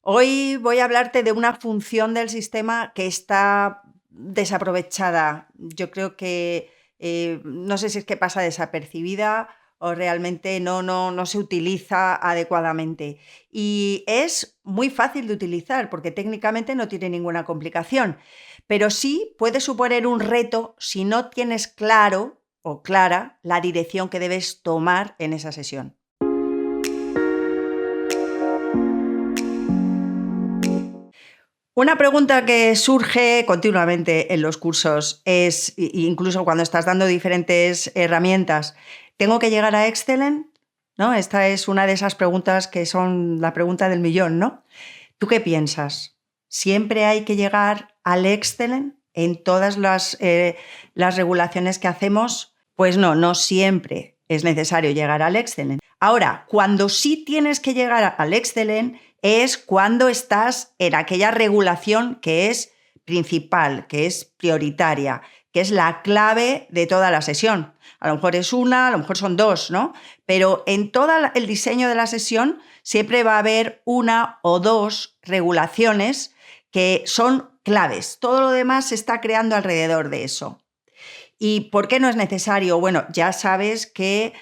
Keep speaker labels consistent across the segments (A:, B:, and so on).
A: Hoy voy a hablarte de una función del sistema que está desaprovechada. Yo creo que no sé si es que pasa desapercibida o realmente no se utiliza adecuadamente. Y es muy fácil de utilizar porque técnicamente no tiene ninguna complicación, pero sí puede suponer un reto si no tienes claro o clara la dirección que debes tomar en esa sesión. Una pregunta que surge continuamente en los cursos es, incluso cuando estás dando diferentes herramientas, ¿tengo que llegar a Excellent? ¿No? Esta es una de esas preguntas que son la pregunta del millón, ¿no? ¿Tú qué piensas? ¿Siempre hay que llegar al Excellent en todas las regulaciones que hacemos? Pues no siempre es necesario llegar al Excellent. Ahora, cuando sí tienes que llegar al Excellent es cuando estás en aquella regulación que es principal, que es prioritaria, que es la clave de toda la sesión. A lo mejor es una, a lo mejor son dos, ¿no? Pero en todo el diseño de la sesión siempre va a haber una o dos regulaciones que son claves. Todo lo demás se está creando alrededor de eso. ¿Y por qué no es necesario? Bueno, ya sabes que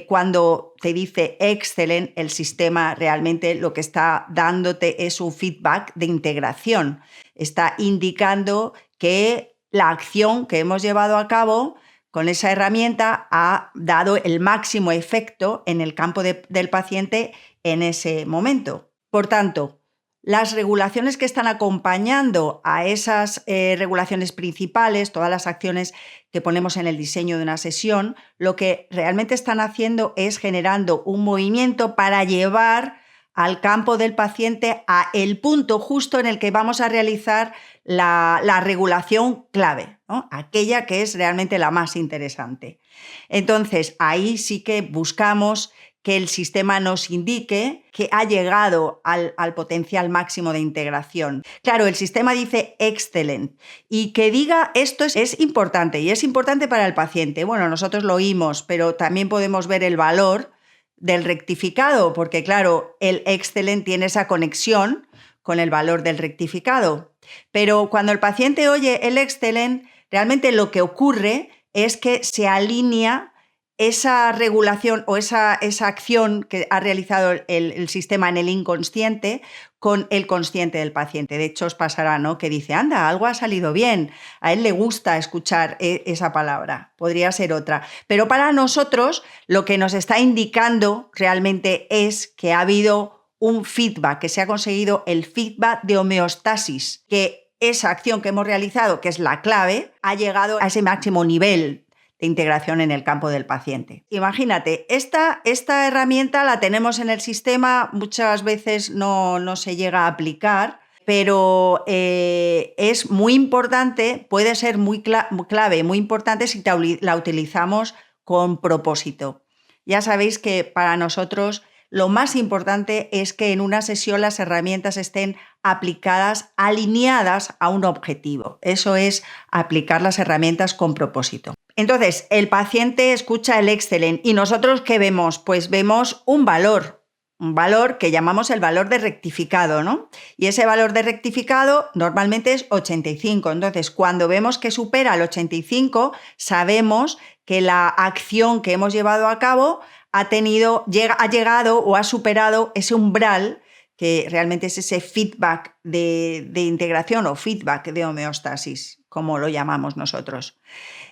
A: cuando te dice Excellent, el sistema realmente lo que está dándote es un feedback de integración. Está indicando que la acción que hemos llevado a cabo con esa herramienta ha dado el máximo efecto en el campo del paciente en ese momento. Por tanto, las regulaciones que están acompañando a esas regulaciones principales, todas las acciones que ponemos en el diseño de una sesión, lo que realmente están haciendo es generando un movimiento para llevar al campo del paciente a el punto justo en el que vamos a realizar la regulación clave, ¿no? Aquella que es realmente la más interesante. Entonces, ahí sí que buscamos que el sistema nos indique que ha llegado al potencial máximo de integración. Claro, el sistema dice Excellent y que diga esto es importante y es importante para el paciente. Bueno, nosotros lo oímos, pero también podemos ver el valor del rectificado, porque claro, el Excellent tiene esa conexión con el valor del rectificado. Pero cuando el paciente oye el Excellent, realmente lo que ocurre es que se alinea esa regulación o esa acción que ha realizado el sistema en el inconsciente con el consciente del paciente. De hecho, os pasará, ¿no?, que dice, anda, algo ha salido bien, a él le gusta escuchar esa palabra, podría ser otra. Pero para nosotros lo que nos está indicando realmente es que ha habido un feedback, que se ha conseguido el feedback de homeostasis, que esa acción que hemos realizado, que es la clave, ha llegado a ese máximo nivel de integración en el campo del paciente. Imagínate, esta herramienta la tenemos en el sistema, muchas veces no se llega a aplicar, pero es muy importante, puede ser muy clave, muy importante si la utilizamos con propósito. Ya sabéis que para nosotros lo más importante es que en una sesión las herramientas estén aplicadas, alineadas a un objetivo. Eso es aplicar las herramientas con propósito. Entonces, el paciente escucha el Excellent y nosotros ¿qué vemos? Pues vemos un valor que llamamos el valor de rectificado, ¿no? Y ese valor de rectificado normalmente es 85. Entonces, cuando vemos que supera el 85, sabemos que la acción que hemos llevado a cabo ha llegado o ha superado ese umbral que realmente es ese feedback de integración o feedback de homeostasis, como lo llamamos nosotros.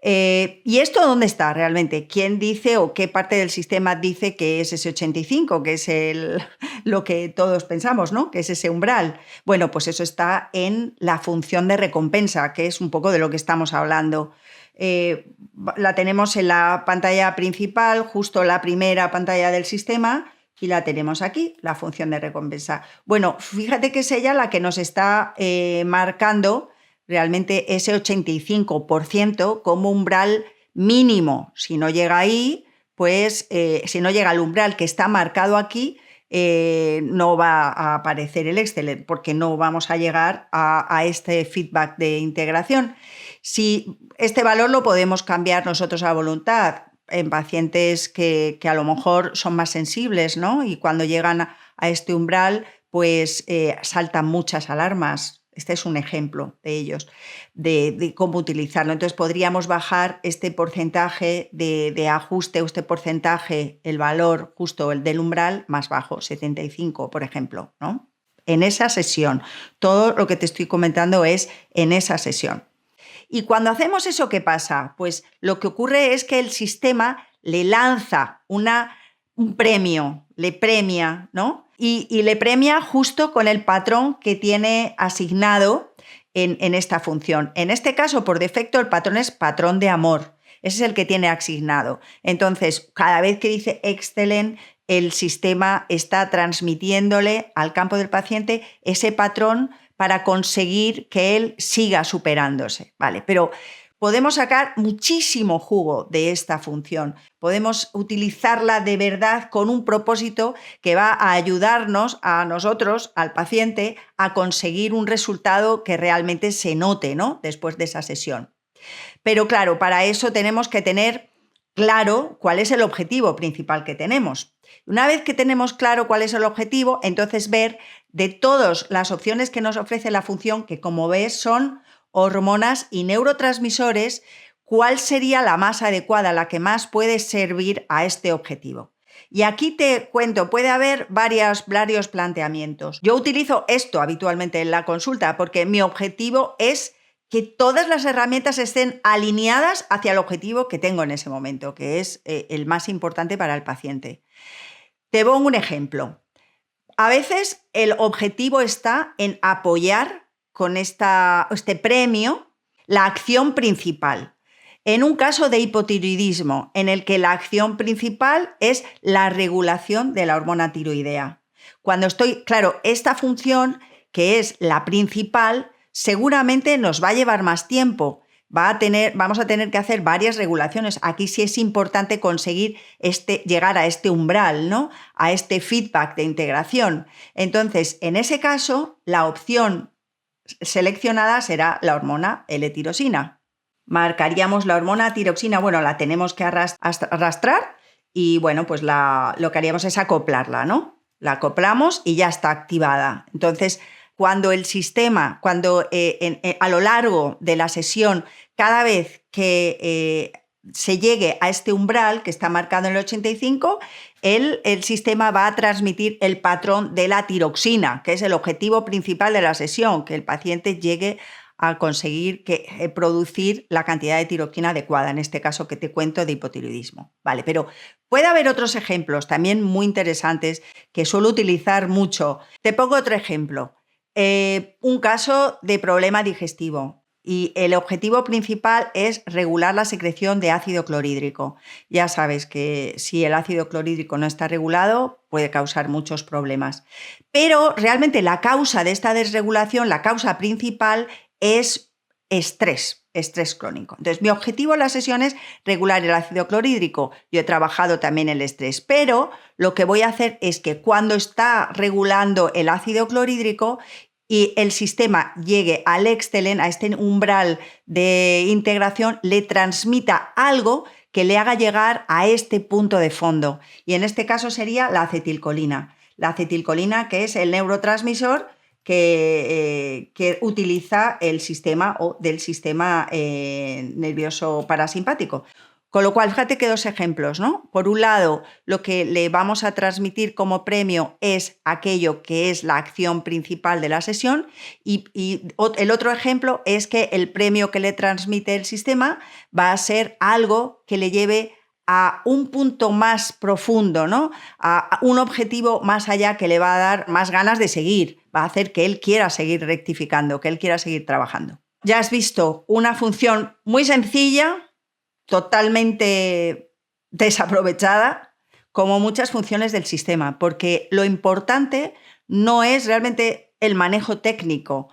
A: ¿Y esto dónde está realmente? ¿Quién dice o qué parte del sistema dice que es ese 85, que es lo que todos pensamos, ¿no?, que es ese umbral? Bueno, pues eso está en la función de recompensa, que es un poco de lo que estamos hablando. La tenemos en la pantalla principal, justo la primera pantalla del sistema, y la tenemos aquí, la función de recompensa. Bueno, fíjate que es ella la que nos está marcando realmente ese 85% como umbral mínimo. Si no llega ahí, pues si no llega al umbral que está marcado aquí, no va a aparecer el Excellent porque no vamos a llegar a este feedback de integración. Si este valor lo podemos cambiar nosotros a voluntad en pacientes que a lo mejor son más sensibles, ¿no?, y cuando llegan a este umbral pues saltan muchas alarmas. Este es un ejemplo de ellos, de cómo utilizarlo. Entonces podríamos bajar este porcentaje de ajuste, o este porcentaje, el valor justo el del umbral más bajo, 75, por ejemplo, ¿no? En esa sesión. Todo lo que te estoy comentando es en esa sesión. Y cuando hacemos eso, ¿qué pasa? Pues lo que ocurre es que el sistema le lanza un premio, le premia, ¿no? Y le premia justo con el patrón que tiene asignado en esta función. En este caso, por defecto, el patrón es patrón de amor. Ese es el que tiene asignado. Entonces, cada vez que dice excellent, el sistema está transmitiéndole al campo del paciente ese patrón para conseguir que él siga superándose, ¿vale? Pero podemos sacar muchísimo jugo de esta función. Podemos utilizarla de verdad con un propósito que va a ayudarnos a nosotros, al paciente, a conseguir un resultado que realmente se note, ¿no? Después de esa sesión. Pero claro, para eso tenemos que tener claro cuál es el objetivo principal que tenemos. Una vez que tenemos claro cuál es el objetivo, entonces ver de todas las opciones que nos ofrece la función, que como ves son hormonas y neurotransmisores, cuál sería la más adecuada, la que más puede servir a este objetivo. Y aquí te cuento, puede haber varios planteamientos. Yo utilizo esto habitualmente en la consulta porque mi objetivo es que todas las herramientas estén alineadas hacia el objetivo que tengo en ese momento, que es el más importante para el paciente. Te pongo un ejemplo. A veces el objetivo está en apoyar con este premio la acción principal. En un caso de hipotiroidismo, en el que la acción principal es la regulación de la hormona tiroidea. Claro, esta función, que es la principal, seguramente nos va a llevar más tiempo. Vamos a tener que hacer varias regulaciones. Aquí sí es importante conseguir llegar a este umbral, ¿no? A este feedback de integración. Entonces, en ese caso, la opción seleccionada será la hormona L-tirosina. Marcaríamos la hormona tiroxina, bueno, la tenemos que arrastrar y bueno, pues lo que haríamos es acoplarla, ¿no? La acoplamos y ya está activada. Entonces, cuando el sistema, a lo largo de la sesión, cada vez que se llegue a este umbral que está marcado en el 85, el sistema va a transmitir el patrón de la tiroxina, que es el objetivo principal de la sesión, que el paciente llegue a conseguir producir la cantidad de tiroxina adecuada, en este caso que te cuento de hipotiroidismo. Vale, pero puede haber otros ejemplos también muy interesantes que suelo utilizar mucho. Te pongo otro ejemplo. Un caso de problema digestivo y el objetivo principal es regular la secreción de ácido clorhídrico. Ya sabes que si el ácido clorhídrico no está regulado puede causar muchos problemas. Pero realmente la causa de esta desregulación, la causa principal es estrés crónico. Entonces, mi objetivo en la sesión es regular el ácido clorhídrico. Yo he trabajado también el estrés, pero lo que voy a hacer es que cuando está regulando el ácido clorhídrico y el sistema llegue al excellent, a este umbral de integración, le transmita algo que le haga llegar a este punto de fondo. Y en este caso sería la acetilcolina. La acetilcolina, que es el neurotransmisor que utiliza el sistema nervioso parasimpático. Con lo cual, fíjate que dos ejemplos, ¿no? Por un lado, lo que le vamos a transmitir como premio es aquello que es la acción principal de la sesión y el otro ejemplo es que el premio que le transmite el sistema va a ser algo que le lleve a un punto más profundo, ¿no? A un objetivo más allá que le va a dar más ganas de seguir, va a hacer que él quiera seguir rectificando, que él quiera seguir trabajando. Ya has visto una función muy sencilla, totalmente desaprovechada, como muchas funciones del sistema, porque lo importante no es realmente el manejo técnico,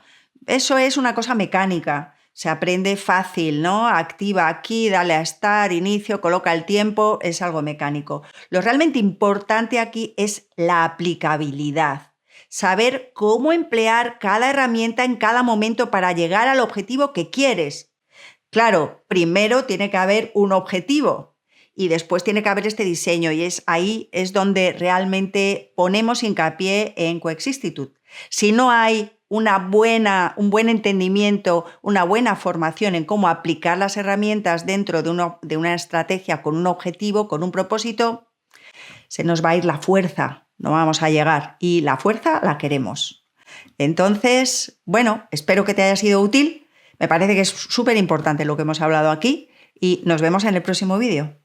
A: eso es una cosa mecánica. Se aprende fácil, ¿no? Activa aquí, dale a estar, inicio, coloca el tiempo, es algo mecánico. Lo realmente importante aquí es la aplicabilidad. Saber cómo emplear cada herramienta en cada momento para llegar al objetivo que quieres. Claro, primero tiene que haber un objetivo y después tiene que haber este diseño y ahí es donde realmente ponemos hincapié en Coexistitut. Si no hay un buen entendimiento, una buena formación en cómo aplicar las herramientas dentro de una estrategia con un objetivo, con un propósito, se nos va a ir la fuerza, no vamos a llegar y la fuerza la queremos. Entonces, bueno, espero que te haya sido útil. Me parece que es súper importante lo que hemos hablado aquí y nos vemos en el próximo vídeo.